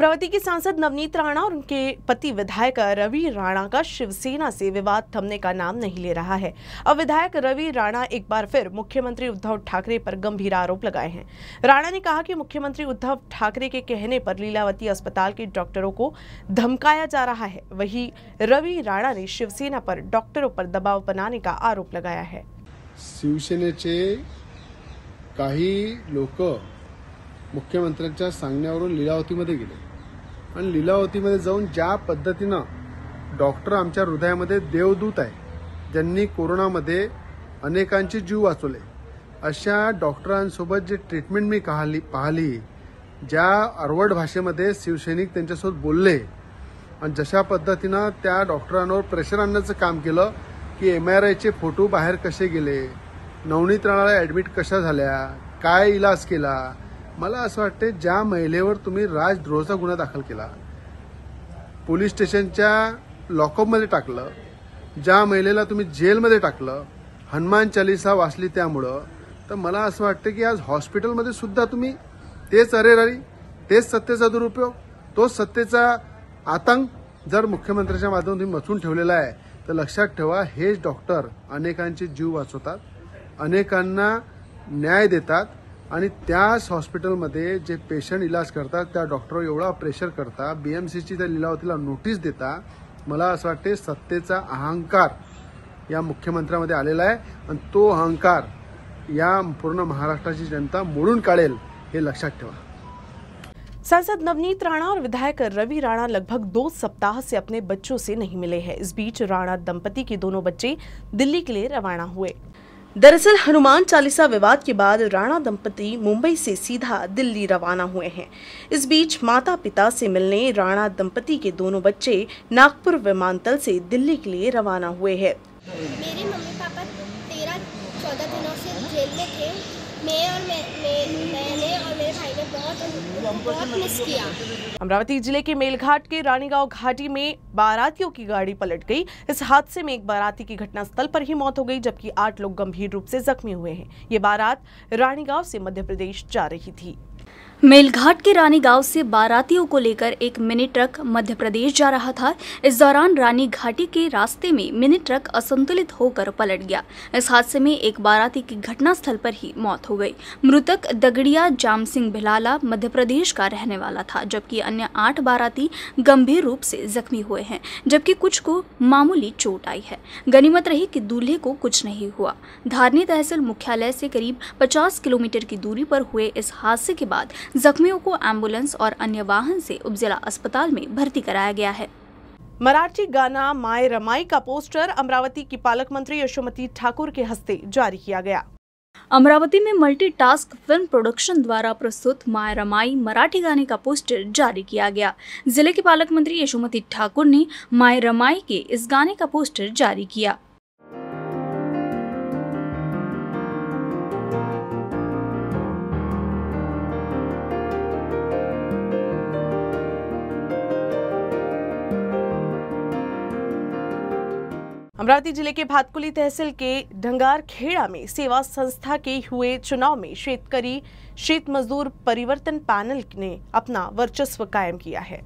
अमरावती के सांसद नवनीत राणा और उनके पति विधायक रवि राणा का शिवसेना से विवाद थमने का नाम नहीं ले रहा है। अब विधायक रवि राणा एक बार फिर मुख्यमंत्री उद्धव ठाकरे पर गंभीर आरोप लगाए हैं। राणा ने कहा कि मुख्यमंत्री उद्धव ठाकरे के कहने पर लीलावती अस्पताल के डॉक्टरों को धमकाया जा रहा है। वहीं रवि राणा ने शिवसेना पर डॉक्टरों पर दबाव बनाने का आरोप लगाया है। शिवसेनेचे काही लोक मुख्यमंत्र्यांच्या सांगण्यावरून लीलावतीमध्ये गेले आणि लीलावतीमध्ये जाऊन ज्या पद्धतीनं डॉक्टर आमच्या हृदयामध्ये देवदूत आहे, ज्यांनी कोरोनामध्ये अनेकांचे जीव वाचवले, अशा डॉक्टरांसोबत जे ट्रीटमेंट मी पाहिली, ज्या अरवड भाषेमध्ये शिवसैनिक त्यांच्यासोबत बोलले आणि जशा पद्धतीनं त्या डॉक्टरांवर प्रेशर आणण्याचं काम केलं की MRIचे फोटो बाहेर कसे गेले, नवनीत राणाला ॲडमिट कशा झाल्या, काय इलाज केला, मला असं वाटते ज्या महिलेवर तुम्ही राजद्रोहाचा गुन्हा दाखल केला, पोलीस स्टेशनच्या लॉकअपमध्ये टाकलं, ज्या महिलेला तुम्ही जेलमध्ये टाकलं, हनुमान चालीसा वाचली त्यामुळं, तर मला असं वाटतं की आज हॉस्पिटलमध्ये सुद्धा तुम्ही तेच अरेरारी, तेच सत्तेचा दुरुपयोग, तोच सत्तेचा आतंक जर मुख्यमंत्र्यांच्या माध्यमातून तुम्ही मचून ठेवलेला आहे, तर लक्षात ठेवा हेच डॉक्टर अनेकांचे जीव वाचवतात, अनेकांना न्याय देतात आणि त्याच हॉस्पिटलमध्ये जे पेशंट इलाज करतात त्या डॉक्टर एवढा प्रेशर करता, BMCची त्या लीलावतीला नोटीस देता, मला असं वाटते सत्तेचा अहंकार या मुख्यमंत्र्यामध्ये आलेला आहे आणि तो अहंकार या पूर्ण महाराष्ट्राची जनता मोडून काढेल हे लक्षात ठेवा। सांसद नवनीत राणा और विधायक रवि राणा लगभग 2 सप्ताह से अपने बच्चों से नहीं मिले हैं। इस बीच राणा दंपति के दोनों बच्चे दिल्ली के लिए रवाना हुए। दरअसल हनुमान चालीसा विवाद के बाद राणा दंपति मुंबई से सीधा दिल्ली रवाना हुए हैं। इस बीच माता पिता से मिलने राणा दंपति के दोनों बच्चे नागपुर विमानतल से दिल्ली के लिए रवाना हुए हैं। मेरे मम्मी पापा 13-14 दिनों से जेल में थे। मैंने और मेरे भाई ने बहुत मिस किया। अमरावती जिले के मेलघाट के रानीगांव घाटी में बारातियों की गाड़ी पलट गई। इस हादसे में एक बाराती की घटनास्थल पर ही मौत हो गई, जबकि 8 लोग गंभीर रूप से जख्मी हुए हैं। ये बारात रानीगांव से मध्य प्रदेश जा रही थी। मेलघाट के रानी गांव से बारातियों को लेकर एक मिनी ट्रक मध्य प्रदेश जा रहा था। इस दौरान रानी घाटी के रास्ते में मिनी ट्रक असंतुलित होकर पलट गया। इस हादसे में एक बाराती की घटनास्थल पर ही मौत हो गई। मृतक दगड़िया जाम सिंह भिलाला मध्य प्रदेश का रहने वाला था, जबकि अन्य 8 बाराती गंभीर रूप से जख्मी हुए हैं, जबकि कुछ को मामूली चोट आई है। गनीमत रही कि दूल्हे को कुछ नहीं हुआ। धारनी तहसील मुख्यालय से करीब 50 किलोमीटर की दूरी पर हुए इस हादसे के बाद जख्मियों को एम्बुलेंस और अन्य वाहन से उपजिला अस्पताल में भर्ती कराया गया है। मराठी गाना माय रमाई का पोस्टर अमरावती की पालक मंत्री यशोमती ठाकुर के हस्ते जारी किया गया। अमरावती में मल्टीटास्क फिल्म प्रोडक्शन द्वारा प्रस्तुत माय रमाई मराठी गाने का पोस्टर जारी किया गया। जिले के पालक मंत्री यशोमती ठाकुर ने माय रमाई के इस गाने का पोस्टर जारी किया। अमरावती जिले के भातकुली तहसील के ढंगारखेड़ा में सेवा संस्था के हुए चुनाव में शेतकरी शेत मजदूर परिवर्तन पैनल ने अपना वर्चस्व कायम किया है।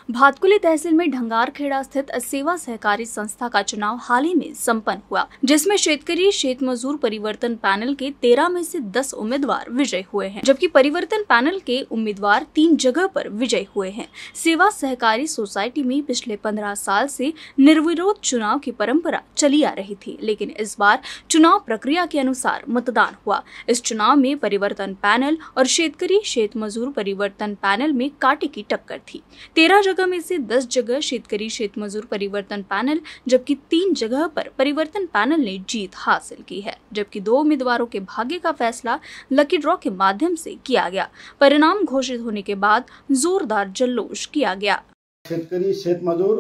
भातकुली तहसील में ढंगारखेड़ा स्थित सेवा सहकारी संस्था का चुनाव हाल ही में संपन्न हुआ, जिसमें शेतकरी शेत मजदूर परिवर्तन पैनल के 13 में से 10 उम्मीदवार विजयी हुए हैं, जबकि परिवर्तन पैनल के उम्मीदवार 3 जगह पर विजयी हुए हैं। सेवा सहकारी सोसाइटी में पिछले 15 साल से निर्विरोध चुनाव की परंपरा चली आ रही थी, लेकिन इस बार चुनाव प्रक्रिया के अनुसार मतदान हुआ। इस चुनाव में परिवर्तन पैनल और शेतकरी शेत मजदूर परिवर्तन पैनल में कांटे की टक्कर थी। 13 जगह में से 10 जगह शेतकरी शेत मजदूर परिवर्तन पैनल, जबकि 3 जगह पर परिवर्तन पैनल ने जीत हासिल की है, जबकि 2 उम्मीदवारों के भाग्य का फैसला लकी ड्रॉ के माध्यम से किया गया। परिणाम घोषित होने के बाद जोरदार जल्लोष किया गया। शेतकरी शेत मजदूर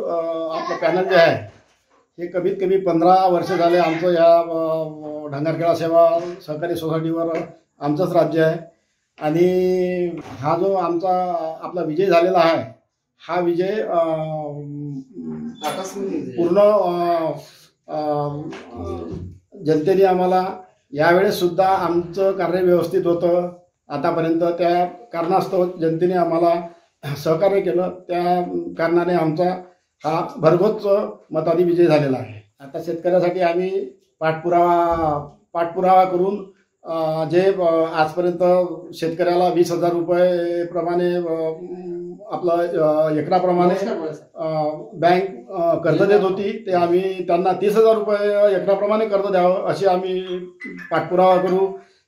आपलं पॅनल जे आहे हे कमीत कमी 15 वर्ष झाले आमचं या ढंगारखेड़ा सेवा सहकारी सोसायटीवर आमचंच राज्य आहे आणि हा जो आमचा आपला विजय झालेला आहे, हा विजय पूर्ण जनतेने आम्हाला यावेळेस सुद्धा आमचं कार्य व्यवस्थित होतं आतापर्यंत, त्या कारणास्तव जनतेने आम्हाला सहकार्य केलं, त्या कारणाने आमचा हा भरघोस मताने विजय झालेला आहे. आता शेतकऱ्यासाठी आम्ही पाठपुरावा करून जे आजपर्यंत शेतकऱ्याला 20,000 रुपये प्रमाणे आपलं एकराप्रमाणे बँक कर्ज देत होती, ते आम्ही त्यांना 30,000 रुपये एकराप्रमाणे कर्ज द्यावं अशी आम्ही पाठपुरावा करू.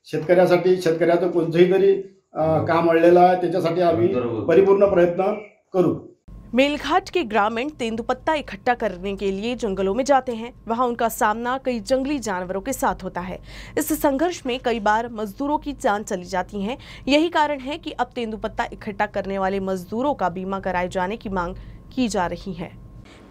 शेतकऱ्याचं कोणतंही तरी काम अडलेलं आहे त्याच्यासाठी आम्ही परिपूर्ण प्रयत्न करू. मेलघाट के ग्रामीण तेंदुपत्ता इकट्ठा करने के लिए जंगलों में जाते हैं। वहां उनका सामना कई जंगली जानवरों के साथ होता है। इस संघर्ष में कई बार मजदूरों की जान चली जाती है। यही कारण है कि अब तेंदुपत्ता इकट्ठा करने वाले मजदूरों का बीमा कराए जाने की मांग की जा रही है।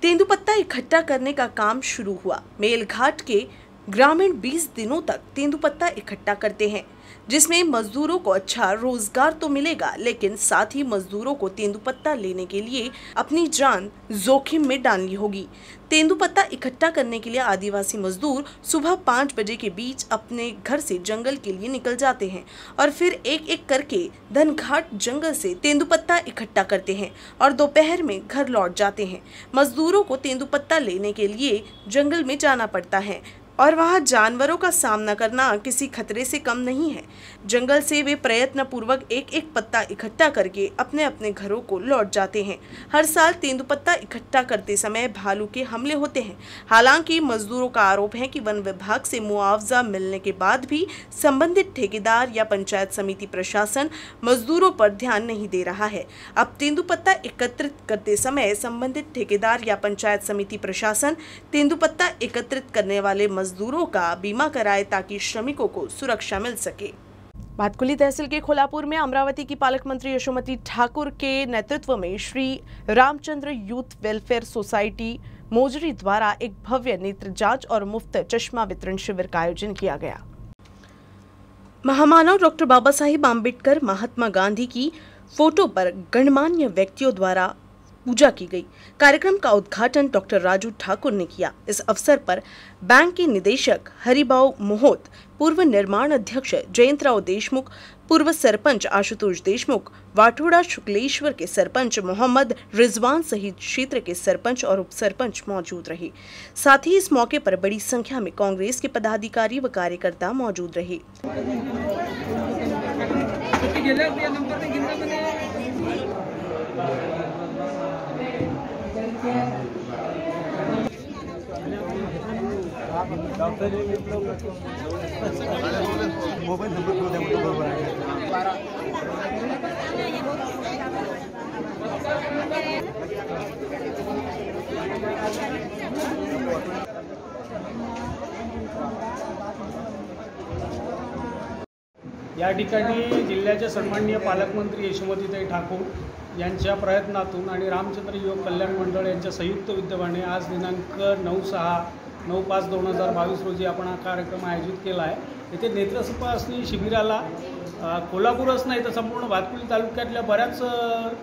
तेंदुपत्ता इकट्ठा करने का काम शुरू हुआ। मेलघाट के ग्रामीण 20 दिनों तक तेंदुपत्ता इकट्ठा करते हैं, जिसमें मजदूरों को अच्छा रोजगार तो मिलेगा, लेकिन साथ ही मजदूरों को तेंदुपत्ता लेने के लिए अपनी जान जोखिम में डालनी होगी। तेंदुपत्ता इकट्ठा करने के लिए आदिवासी मजदूर सुबह 5 बजे के बीच अपने घर से जंगल के लिए निकल जाते हैं और फिर एक एक करके धनघाट जंगल से तेंदुपत्ता इकट्ठा करते हैं और दोपहर में घर लौट जाते हैं। मजदूरों को तेंदुपत्ता लेने के लिए जंगल में जाना पड़ता है और वहाँ जानवरों का सामना करना किसी खतरे से कम नहीं है। जंगल से वे प्रयत्न पूर्वक एक एक पत्ता इकट्ठा करके अपने अपने घरों को लौट जाते हैं। हर साल तेंदुपत्ता इकट्ठा करते समय भालू के हमले होते हैं। हालांकि मजदूरों का आरोप है कि वन विभाग से मुआवजा मिलने के बाद भी संबंधित ठेकेदार या पंचायत समिति प्रशासन मजदूरों पर ध्यान नहीं दे रहा है। अब तेंदुपत्ता एकत्रित करते समय संबंधित ठेकेदार या पंचायत समिति प्रशासन तेंदुपत्ता एकत्रित करने वाले मजदूरों का बीमा कराए ताकि श्रमिकों को सुरक्षा मिल सके। भातकुली तहसील के खोलापुर में अमरावती की पालक मंत्री यशोमती ठाकुर के नेतृत्व में Shri Ramchandra youth welfare society mojari द्वारा एक भव्य नेत्र जांच और मुफ्त चश्मा वितरण शिविर का आयोजन किया गया। महामानव डॉक्टर बाबा साहिब आम्बेडकर महात्मा गांधी की फोटो पर गणमान्य व्यक्तियों द्वारा पूजा की गई। कार्यक्रम का उद्घाटन डॉक्टर राजू ठाकुर ने किया। इस अवसर पर बैंक के निदेशक हरिभाऊ मोहोत, पूर्व निर्माण अध्यक्ष जयंतराव देशमुख, पूर्व सरपंच आशुतोष देशमुख, वाटोड़ा शुक्लेश्वर के सरपंच मोहम्मद रिजवान सहित क्षेत्र के सरपंच और उप सरपंच मौजूद रहे। साथ ही इस मौके पर बड़ी संख्या में कांग्रेस के पदाधिकारी व कार्यकर्ता मौजूद रहे। या ठिकाणी जिल्ह्याचे सन्माननीय पालकमंत्री यशोमतीताई ठाकूर यांच्या प्रयत्नातून आणि रामचंद्र युवक कल्याण मंडळ यांच्या संयुक्त विद्यमाने आज दिनांक 9/5/2022 रोजी आपण हा कार्यक्रम आयोजित केला आहे। येथे नेत्र तपासणी शिबिराला कोल्हापूरच नाही तर संपूर्ण भातकुली तालुक्यातल्या बऱ्याच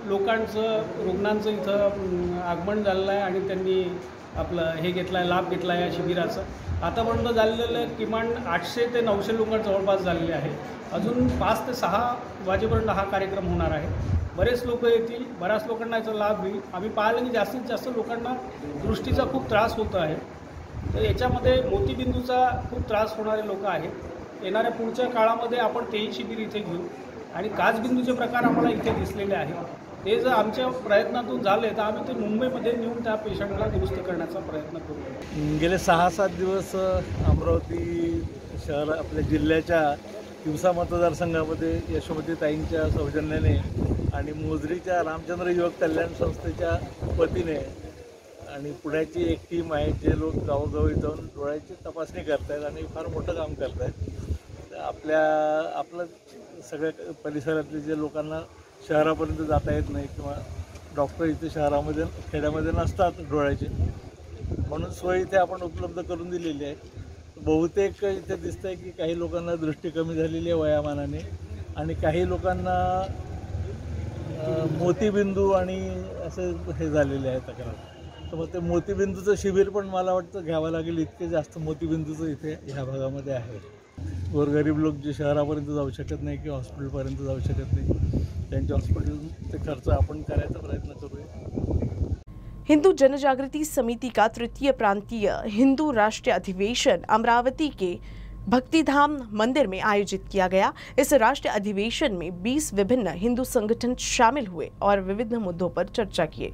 रुग्णांचं इथं आगमन झालेलं आहे आणि त्यांनी आपलं हे घेतला आहे, लाभ घेतला आहे या शिबिराचा। आतापर्यंत झालेलं किमान 800 ते 900 लोक जवळपास झालेले आहे। अजून 5 ते 6 वाजेपर्यंत हा कार्यक्रम होणार आहे। बरेच लोक येतील, बऱ्याच लोकांना याचा लाभ होईल। आम्ही पाहिलं की जास्तीत जास्त लोकांना दृष्टीचा खूप त्रास होत आहे, तर याच्यामध्ये मोतीबिंदूचा खूप त्रास होणारे लोक आहेत। येणाऱ्या पुढच्या काळामध्ये आपण तेही शिबिर इथे घेऊ आणि काचबिंदूचे प्रकार आम्हाला इथे दिसलेले आहेत। ते जर आमच्या प्रयत्नातून झाले तर आम्ही ते मुंबईमध्ये नेऊन त्या पेशंटला दुरुस्त करण्याचा प्रयत्न करू। गेले 6-7 दिवस अमरावती शहर आपल्या जिल्ह्याच्या तिवसा मतदारसंघामध्ये यशोमतीताईंच्या सौजन्याने आणि मोजरीच्या रामचंद्र युवक कल्याण संस्थेच्या वतीने आणि पुण्याची एक टीम आहे जे लोक गावोगावी जाऊन डोळ्याची तपासणी करत आहेत आणि फार मोठं काम करत आहेत। आपलं सगळ्या परिसरातले जे लोकांना शहरापर्यंत जाता येत नाही किंवा डॉक्टर इथे शहरामध्ये खेड्यामध्ये नसतात डोळ्याचे, म्हणून सोय इथे आपण उपलब्ध करून दिलेली आहे। बहुतेक इथे दिसतं आहे की काही लोकांना दृष्टी कमी झालेली आहे वयामानाने आणि काही लोकांना मोतीबिंदू आणि असे हे झालेले आहे तक्रार। तर मग ते मोतीबिंदूचं शिबिर पण मला वाटतं घ्यावं लागेल, इतके जास्त मोतीबिंदूचं इथे ह्या भागामध्ये आहे। गोरगरीब लोक जे शहरापर्यंत जाऊ शकत नाही किंवा हॉस्पिटलपर्यंत जाऊ शकत नाही त्यांच्या हॉस्पिटलचे खर्च आपण करायचा प्रयत्न करूया। हिंदू जनजागृति समिति का तृतीय प्रांतीय हिंदू राष्ट्रीय अधिवेशन अमरावती के भक्तिधाम मंदिर में आयोजित किया गया। इस राष्ट्रीय अधिवेशन में 20 विभिन्न हिंदू संगठन शामिल हुए और विविध मुद्दों पर चर्चा किए।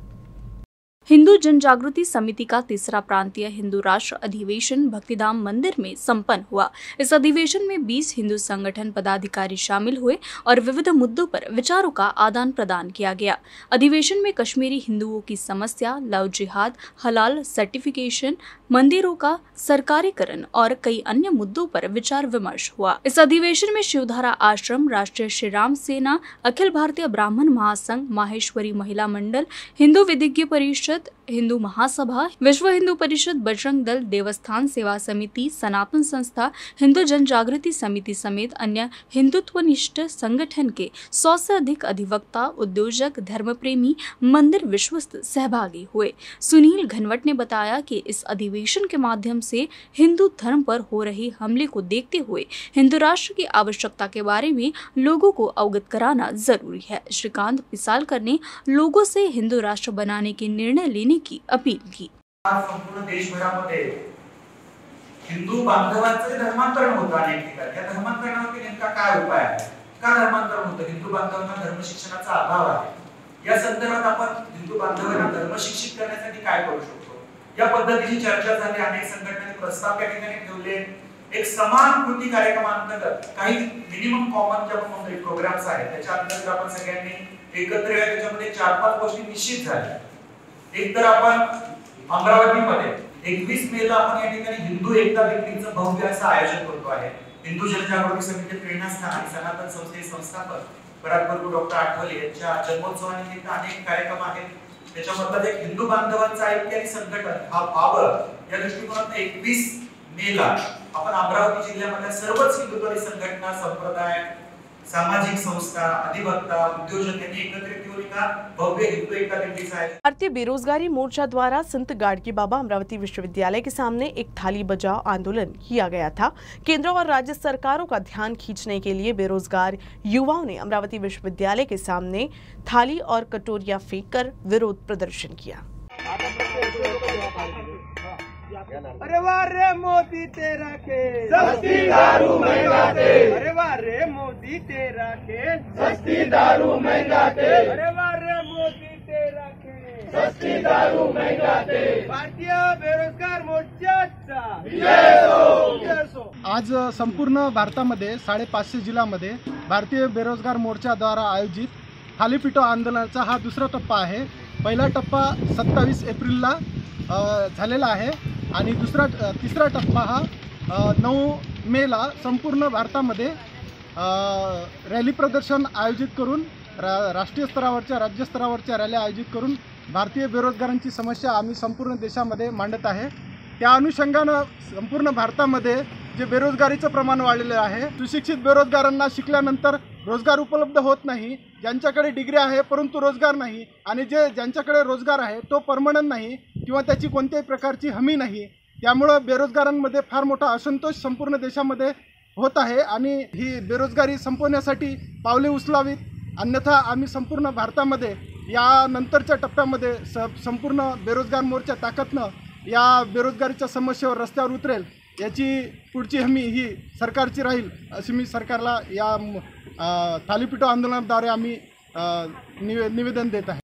हिंदू जनजागृति समिति का तीसरा प्रांतीय हिंदू राष्ट्र अधिवेशन भक्तिधाम मंदिर में संपन्न हुआ। इस अधिवेशन में 20 हिंदू संगठन पदाधिकारी शामिल हुए और विविध मुद्दों पर विचारों का आदान प्रदान किया गया। अधिवेशन में कश्मीरी हिंदुओं की समस्या, लव जिहाद, हलाल सर्टिफिकेशन, मंदिरों का सरकारीकरण और कई अन्य मुद्दों पर विचार विमर्श हुआ। इस अधिवेशन में शिवधारा आश्रम, राष्ट्रीय श्री राम सेना, अखिल भारतीय ब्राह्मण महासंघ, माहेश्वरी महिला मंडल, हिंदू विधिज्ञ परिषद, हिंदू महासभा, विश्व हिंदू परिषद, बजरंग दल, देवस्थान सेवा समिति, सनातन संस्था, हिंदू जनजागृति समिति समेत अन्य हिंदुत्वनिष्ठ संगठन के 100 से अधिक अधिवक्ता, उद्योजक, धर्मप्रेमी, मंदिर विश्वस्त सहभागी हुए। सुनील घनवट ने बताया कि इस अधिवेशन के माध्यम से हिंदू धर्म पर हो रहे हमले को देखते हुए हिंदू राष्ट्र की आवश्यकता के बारे में लोगों को अवगत कराना जरूरी है। श्रीकांत पिसालकर ने लोगों से हिंदू राष्ट्र बनाने के निर्णय लेने की अपील की। संपूर्ण देशभरामध्ये हिंदू बांधवांचे धर्मांतरण होतं अनेक ठिकाणी। या धर्मांतरणावरती नेमका काय उपाय आहे? का धर्मांतरण होतं? हिंदू बांधवांना धर्म शिक्षणाचा अभाव आहे। या संदर्भात आपण हिंदू बांधवांना धर्म शिक्षित करण्यासाठी काय करू शकतो? या पद्धतीची चर्चा झाली। अनेक संघटनांनी प्रस्ताव त्या ठिकाणी ठेवले। एक समान कृती कार्यक्रमांतर्गत काही मिनिमम कॉमन जे आपण प्रोग्राम्स आहेत त्याच्या अंतर्गत आपण सगळ्यांनी एकत्र या त्याच्यामध्ये 4-5 गोष्टी निश्चित झाल्या। एक तर आपण अमरावतीमध्ये 21 मेला आपण या ठिकाणी हिंदू एकता दिंडीचं भव्य असं आयोजन करतो आहे। हिंदू जनजागृती समिती प्रेरणास्थान आणि सनातन संस्थेचे संस्थापक पराक्रम डॉक्टर आठवले यांच्या जन्मोत्सवानिमित्त अनेक कार्यक्रम आहेत। त्याच्यामधला एक हिंदू बांधवांचं ऐक्य आणि संघटन हा भाव या दृष्टिकोनातून 21 मेला आपण अमरावती जिल्ह्यामधल्या सर्वच हिंदुत्ववादी संघटना, संप्रदाय, सामाजिक संस्था, अधिवक्ता, उद्योजक यांनी एकत्रित येऊन एका भव्य हिंदू एकता दिंडीचं आहे। भारतीय बेरोजगारी मोर्चा द्वारा संत गाड़गी बाबा अमरावती विश्वविद्यालय के सामने एक थाली बचाओ आंदोलन किया गया था। केंद्र और राज्य सरकारों का ध्यान खींचने के लिए बेरोजगार युवाओं ने अमरावती विश्वविद्यालय के सामने थाली और कटोरियां फेंककर विरोध प्रदर्शन किया। अरे वाह रे मोदी तेरा खेल, सस्ती दारू महंगा तेल। अरे वाह रे मोदी तेरा खेल, सस्ती दारू महंगा तेल। अरे वाह रे मोदी तेरा खेल, सस्ती दारू महंगा तेल। भारतीय बेरोजगार मोर्चाचा विजय हो। आज संपूर्ण भारतामध्ये 550 जिल्ह्यामध्ये भारतीय बेरोजगार मोर्चाद्वारा आयोजित थालीपीठो आंदोलनाचा हा दुसरा टप्पा आहे। पहिला टप्पा 27 एप्रिलला झालेला आहे आणि तिसरा टप्पा हा 9 मेला संपूर्ण भारतामध्ये रॅली प्रदर्शन आयोजित करून राष्ट्रीय स्तरावरच्या, राज्य स्तरावरच्या रॅली आयोजित करून भारतीय बेरोजगारांची समस्या आम्ही संपूर्ण देशामध्ये मांडत आहे। त्या अनुषंगानं संपूर्ण भारतामध्ये जे बेरोजगारीचं प्रमाण वाढलेलं आहे, सुशिक्षित बेरोजगारांना शिकल्यानंतर रोजगार उपलब्ध होत नाही, ज्यांच्याकडे डिग्री आहे परंतु रोजगार नाही, आणि ज्यांच्याकडे रोजगार आहे तो परमनंट नाही किंवा त्याची कोणत्याही प्रकारची हमी नाही। त्यामुळे बेरोजगारांमध्ये फार मोठा असंतोष संपूर्ण देशामध्ये होत आहे आणि ही बेरोजगारी संपवण्यासाठी पावले उचलावीत, अन्यथा आम्ही संपूर्ण भारतामध्ये या नंतरच्या टप्प्यामध्ये संपूर्ण बेरोजगार मोर्चा ताकदनं या बेरोजगारीच्या समस्येवर रस्त्यावर उतरेल। याची पुढची हमी ही सरकारची राहील अशी मी सरकारला या थालीपीठो आंदोलनाद्वारे आम्ही निवेदन देत आहे।